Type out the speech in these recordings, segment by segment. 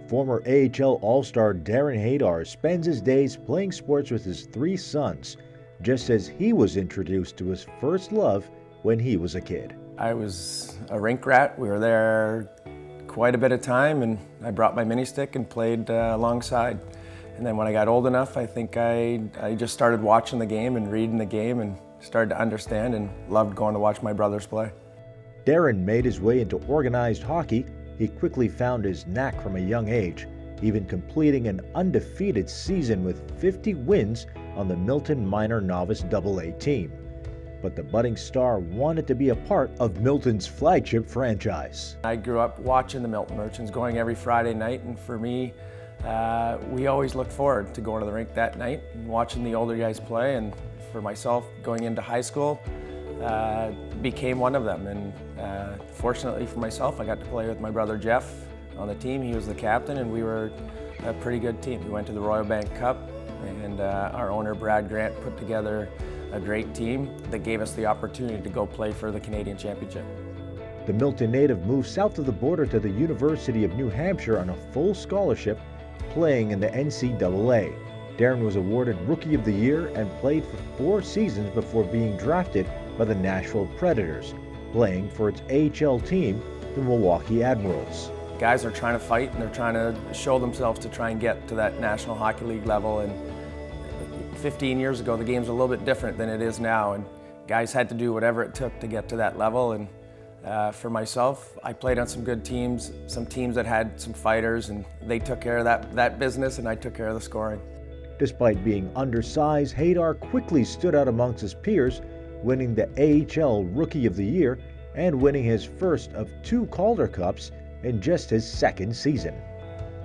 Former AHL All-Star Darren Haydar spends his days playing sports with his three sons, just as he was introduced to his first love when he was a kid. I was a rink rat. We were there quite a bit of time, and I brought my mini stick and played alongside. And then when I got old enough, I think I just started watching the game and reading the game and started to understand and loved going to watch my brothers play. Darren made his way into organized hockey. He quickly found his knack from a young age, even completing an undefeated season with 50 wins on the Milton minor novice AA team. But the budding star wanted to be a part of Milton's flagship franchise. I grew up watching the Milton Merchants, going every Friday night, and for me, we always looked forward to going to the rink that night and watching the older guys play. And for myself, going into high school, became one of them. And fortunately for myself, I got to play with my brother Jeff on the team. He was the captain, and we were a pretty good team. We went to the Royal Bank Cup, and our owner Brad Grant put together a great team that gave us the opportunity to go play for the Canadian Championship. The Milton native moved south of the border to the University of New Hampshire on a full scholarship, playing in the NCAA. Darren was awarded Rookie of the Year and played for 4 seasons before being drafted by the Nashville Predators, playing for its AHL team, the Milwaukee Admirals. Guys are trying to fight, and they're trying to show themselves to try and get to that National Hockey League level. And 15 years ago, the game's a little bit different than it is now, and guys had to do whatever it took to get to that level. And for myself, I played on some good teams, some teams that had some fighters, and they took care of that business, and I took care of the scoring. Despite being undersized, Haydar quickly stood out amongst his peers, winning the AHL Rookie of the Year and winning his first of 2 Calder Cups in just his second season.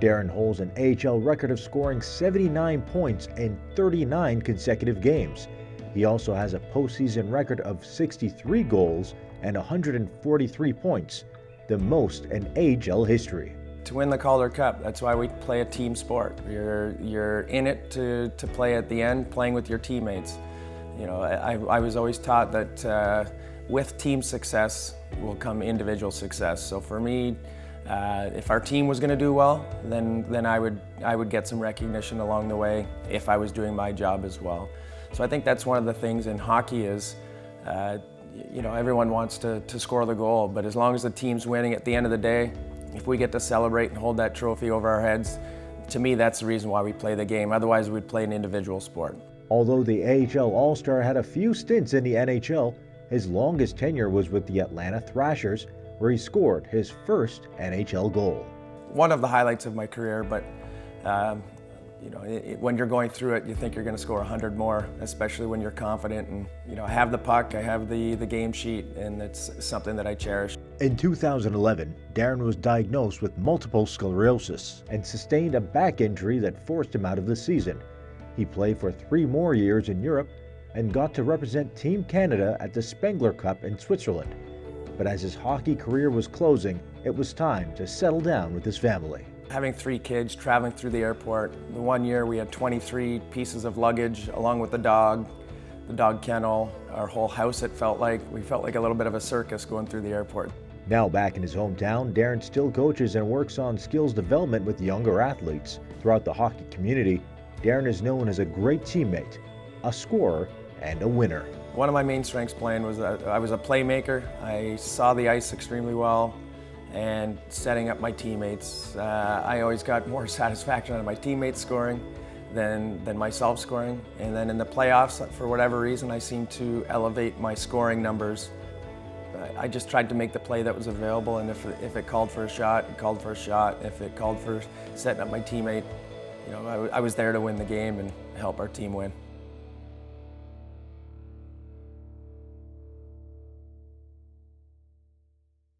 Darren holds an AHL record of scoring 79 points in 39 consecutive games. He also has a postseason record of 63 goals and 143 points, the most in AHL history. To win the Calder Cup, that's why we play a team sport. You're in it to play at the end, playing with your teammates. You know, I was always taught that with team success will come individual success. So for me, if our team was going to do well, then I would get some recognition along the way if I was doing my job as well. So I think that's one of the things in hockey is, you know, everyone wants to score the goal, but as long as the team's winning at the end of the day, if we get to celebrate and hold that trophy over our heads, to me that's the reason why we play the game. Otherwise we'd play an individual sport. Although the AHL All-Star had a few stints in the NHL, his longest tenure was with the Atlanta Thrashers, where he scored his first NHL goal. One of the highlights of my career, but you know, when you're going through it, you think you're going to score 100 more, especially when you're confident. And you know, I have the puck, I have the game sheet, and it's something that I cherish. In 2011, Darren was diagnosed with multiple sclerosis and sustained a back injury that forced him out of the season. He played for 3 more years in Europe and got to represent Team Canada at the Spengler Cup in Switzerland. But as his hockey career was closing, it was time to settle down with his family. Having 3 kids, traveling through the airport, the one year we had 23 pieces of luggage along with the dog kennel, our whole house it felt like. We felt like a little bit of a circus going through the airport. Now back in his hometown, Darren still coaches and works on skills development with younger athletes. Throughout the hockey community, Darren is known as a great teammate, a scorer, and a winner. One of my main strengths playing was that I was a playmaker. I saw the ice extremely well, and setting up my teammates. I always got more satisfaction out of my teammates scoring than myself scoring. And then in the playoffs, for whatever reason, I seemed to elevate my scoring numbers. I just tried to make the play that was available, and if it called for a shot, it called for a shot. If it called for setting up my teammate, you know, I was there to win the game and help our team win.